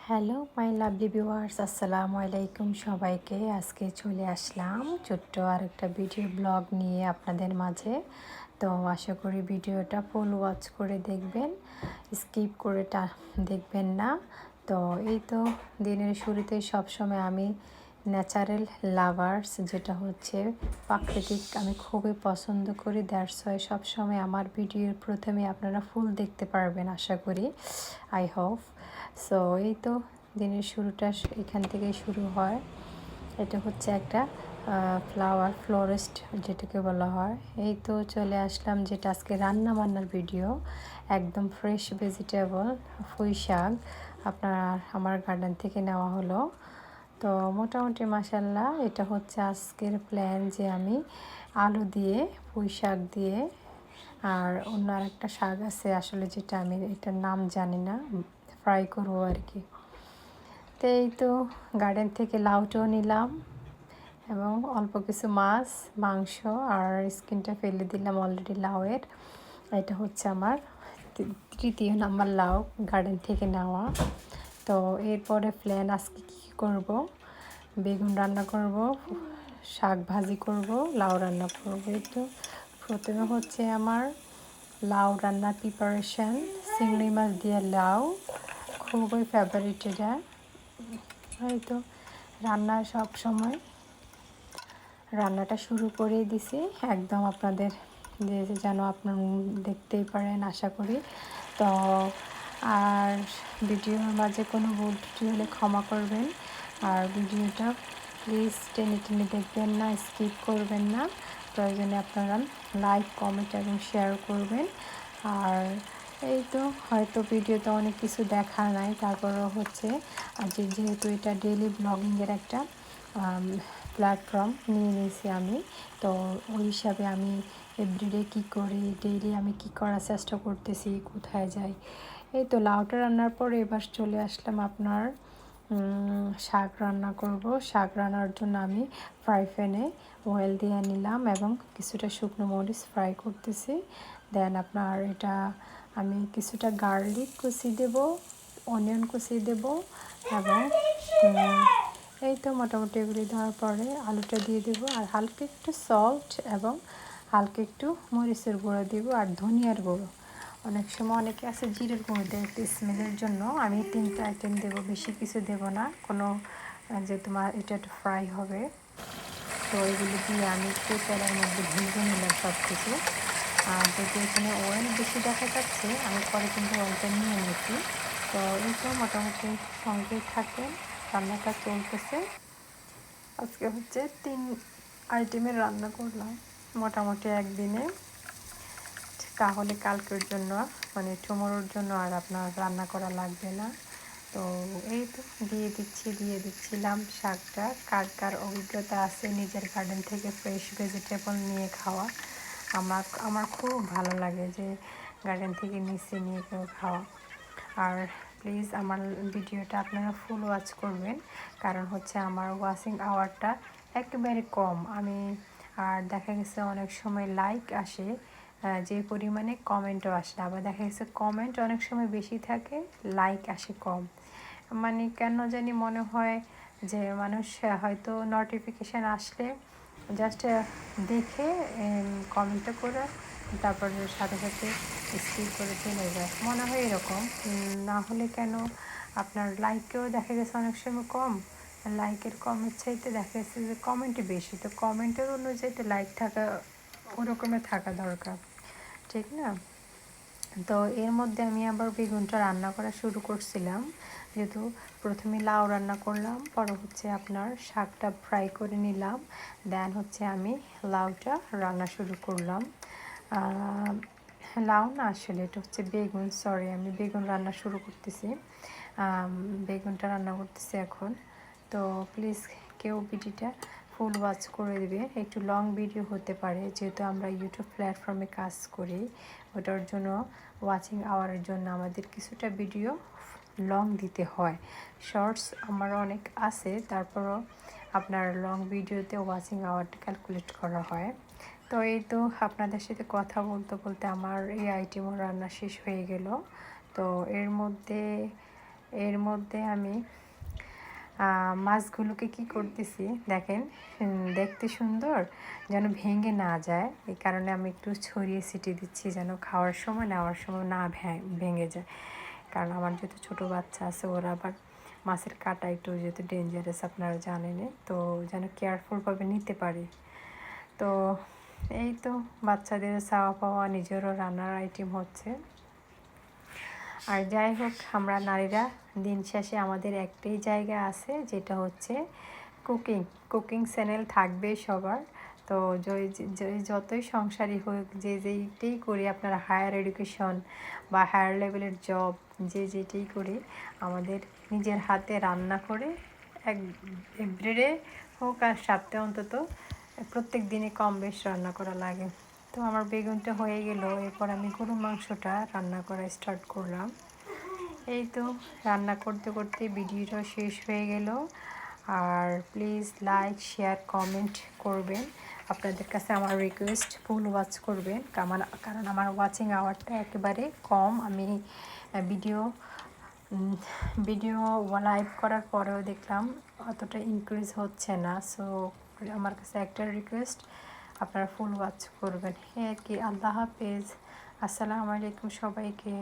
Hello my lovely viewers, আসসালামু আলাইকুম সবাইকে। আজকে চলে আসলাম ছোট্ট আরেকটা ভিডিও ব্লগ নিয়ে আপনাদের মাঝে। তো আশা করি ভিডিওটা ফুল ওয়াচ করে দেখবেন, স্কিপ করে দেখবেন না। তো এই তো দিনের শুরুতে সবসময় আমি ন্যাচারাল লাভার্স, যেটা হচ্ছে প্রাকৃতিক, আমি খুবই পছন্দ করি। দ্যাটস ওয়াই সবসময় আমার ভিডিওর প্রথমে আপনারা ফুল দেখতে পারবেন আশা করি, আই হোপ। সো এই তো দিনের শুরুটা এখান থেকে শুরু হয়। এটা হচ্ছে একটা ফ্লাওয়ার ফ্লোরিস্ট যেটাকে বলা হয়। এই তো চলে আসলাম, যেটা আজকে রান্না বান্নার ভিডিও। একদম ফ্রেশ ভেজিটেবল পুঁই শাক আমার গার্ডেন থেকে নেওয়া হলো। তো মোটামুটি মাসাল্লাহ, এটা হচ্ছে আজকের প্ল্যান যে আমি আলু দিয়ে পুঁই শাক দিয়ে আর অন্য আরেকটা শাক আছে আসলে, যেটা আমি এটার নাম জানি না, ফ্রাই করবো আর কি। তো এই তো গার্ডেন থেকে লাউটাও নিলাম এবং অল্প কিছু মাছ, মাংস আর স্কিনটা ফেলে দিলাম অলরেডি লাউয়ের। এটা হচ্ছে আমার তৃতীয় নাম্বার লাউ গার্ডেন থেকে নেওয়া। তো এরপরে প্ল্যান আজকে কী করব, বেগুন রান্না করব, শাক ভাজি করব, লাউ রান্না করব। এই তো প্রথমে হচ্ছে আমার লাউ রান্নার প্রিপারেশান। চিংড়ি মাছ দিয়ে লাউ খুবই ফেভারিট এটা। হয়তো সব সময় রান্নাটা শুরু করে দিছি একদম আপনাদের যেন আপনার দেখতেই পারেন আশা করি। তো আর ভিডিওর মাঝে কোনো ভুল ত্রুটি হলে ক্ষমা করবেন। আর ভিডিওটা প্লিজ টেনে টেনে দেখবেন না, স্কিপ করবেন না। প্রয়োজনে আপনারা লাইক, কমেন্ট এবং শেয়ার করবেন। আর এই তো হয়তো ভিডিওতে অনেক কিছু দেখা নাই, তারপরেও হচ্ছে যেহেতু এটা ডেইলি ব্লগিংয়ের একটা প্ল্যাটফর্ম নিয়ে নিয়েছি আমি। তো ওই হিসাবে আমি এভরিডে কী করি, ডেইলি আমি কী করার চেষ্টা করতেছি, কোথায় যাই। এই তো লাউটা রান্নার পরে এবার চলে আসলাম আপনার শাক রান্না করব। শাক রান্নার জন্য আমি ফ্রাই প্যানে অয়েল দিয়ে নিলাম এবং কিছুটা শুকনো মরিচ ফ্রাই করতেছি। দেন আপনার এটা আমি কিছুটা গার্লিক কুচি দেব, অনিয়ন কুচি দেব এবং এই তো মোটামুটি এগুলি দেওয়ার পরে আলুটা দিয়ে দেবো আর হালকা একটু সল্ট এবং হালকা একটু মরিচের গুঁড়ো দেবো আর ধনিয়ার গুঁড়ো। অনেক সময় অনেকে আছে জিরের গুঁড়ো দেয় একটু স্মেলের জন্য। আমি 3টা আইটেম দেবো, বেশি কিছু দেবো না, কোনো যে তোমার এটা একটু ফ্রাই হবে। তো এগুলো দিয়ে আমি একটু তেলের মধ্যে ভেজে নিলাম সব কিছু। আর যদি এখানে অয়েল বেশি দেখা যাচ্ছে, আমি পরে কিন্তু অয়েলটা নিয়ে নিয়েছি। তো এই তো মোটামুটি সঙ্গেই থাকেন, রান্নাটা চলতেছে। আজকে হচ্ছে 3 আইটেমের রান্না করলাম মোটামুটি একদিনে, তাহলে কালকের জন্য মানে টুমোরোর জন্য আর আপনার রান্না করা লাগবে না। তো এই তো দিয়ে দিচ্ছিলাম শাকটা। কার কার অভিজ্ঞতা আছে নিজের গার্ডেন থেকে ফ্রেশ ভেজিটেবল নিয়ে খাওয়া? আমার খুব ভালো লাগে যে গার্ডেন থেকে নিয়ে কেউ খাওয়া। আর প্লিজ আমার ভিডিওটা আপনারা ফুল ওয়াচ করবেন, কারণ হচ্ছে আমার ওয়াচিং আওয়ারটা একেবারে কম। আর দেখা গেছে অনেক সময় লাইক আসে যে পরিমাণে কমেন্টও আসে, আবার দেখা গেছে কমেন্ট অনেক সময় বেশি থাকে, লাইক আসে কম। মানে কেন জানি মনে হয় যে মানুষ হয়তো নোটিফিকেশান আসলে জাস্ট দেখে কমেন্টটা করে তারপরে সাথে সাথে স্কিপ করে চলে যায়, মনে হয় এরকম। না হলে কেন আপনার লাইকেও দেখা গেছে অনেক সময় কম, লাইকের কমের চাইতে দেখা যাচ্ছে যে কমেন্টই বেশি। তো কমেন্টের অনুযায়ী লাইক থাকা ওরকমের থাকা দরকার, ঠিক না? তো এর মধ্যে আমি আবার বেগুনটা রান্না করা শুরু করছিলাম। যেহেতু প্রথমে লাউ রান্না করলাম, পরে হচ্ছে আপনার শাকটা ফ্রাই করে নিলাম, দেন হচ্ছে আমি লাউটা রান্না শুরু করলাম। লাউ না, আসলে এটা হচ্ছে বেগুন, সরি, আমি বেগুন রান্না শুরু করতেছি। বেগুনটা রান্না করতেছি এখন। তো প্লিজ কেউ ভিডিওটা ফুল ওয়াচ করে দেবে। একটু লং ভিডিও হতে পারে, যেহেতু আমরা ইউটিউব প্ল্যাটফর্মে কাজ করি, ওটার জন্য ওয়াচিং আওয়ারের জন্য আমাদের কিছুটা ভিডিও লং দিতে হয়। শর্টস আমার অনেক আছে, তারপরও আপনার লং ভিডিওতে ওয়াচিং আওয়ারটা ক্যালকুলেট করা হয়। তো এই তো আপনাদের সাথে কথা বলতে বলতে আমার এই আইটেমও রান্না শেষ হয়ে গেল। তো এর মধ্যে এর মধ্যে আমি মাছগুলোকে কি করতেছি দেখেন, দেখতে সুন্দর যেন ভেঙে না যায়, এই কারণে আমি একটু ছড়িয়ে ছিটিয়ে দিচ্ছি যেন খাওয়ার সময় নেওয়ার সময় না ভেঙে যায়। কারণ আমার যেহেতু ছোটো বাচ্চা আছে, ওরা আবার মাছের কাঁটা একটু যেহেতু ডেঞ্জারাস আপনারা জানেনই, তো যেন কেয়ারফুলভাবে নিতে পারি। তো এই তো বাচ্চাদের চাওয়া পাওয়া নিজেরও রান্নার আইটেম হচ্ছে। আর যাই হোক, আমরা নারীরা দিন শেষে আমাদের একটাই জায়গা আছে, যেটা হচ্ছে কুকিং চ্যানেল থাকবে সবার। তো যতই সংসারী হোক, যেইটাই করি, আপনারা হায়ার এডুকেশন বা হায়ার লেভেলের জব যেটাই করি, আমাদের নিজের হাতে রান্না করে এভরিডে হোক আর সপ্তাহে অন্তত প্রত্যেক দিনে কম বেশ রান্না করা লাগে। তো আমার বেগুনটা হয়ে গেল, এরপর আমি গরুর মাংসটা রান্না করা স্টার্ট করলাম। এই তো রান্না করতে করতে ভিডিওটা শেষ হয়ে গেল। আর প্লিজ লাইক, শেয়ার, কমেন্ট করবেন। আপনাদের কাছে আমার রিকোয়েস্ট, ফুল ওয়াচ করবেন, কারণ আমার ওয়াচিং আওয়ারটা একেবারে কম। আমি ভিডিও লাইভ করার পরেও দেখলাম অতটা ইনক্রিজ হচ্ছে না। সো আমার কাছে একটা রিকোয়েস্ট, আপনারা ফুল ওয়াচ করবেন। এই আর কি। আল্লাহ হাফেজ, আসসালামু আলাইকুম সবাইকে।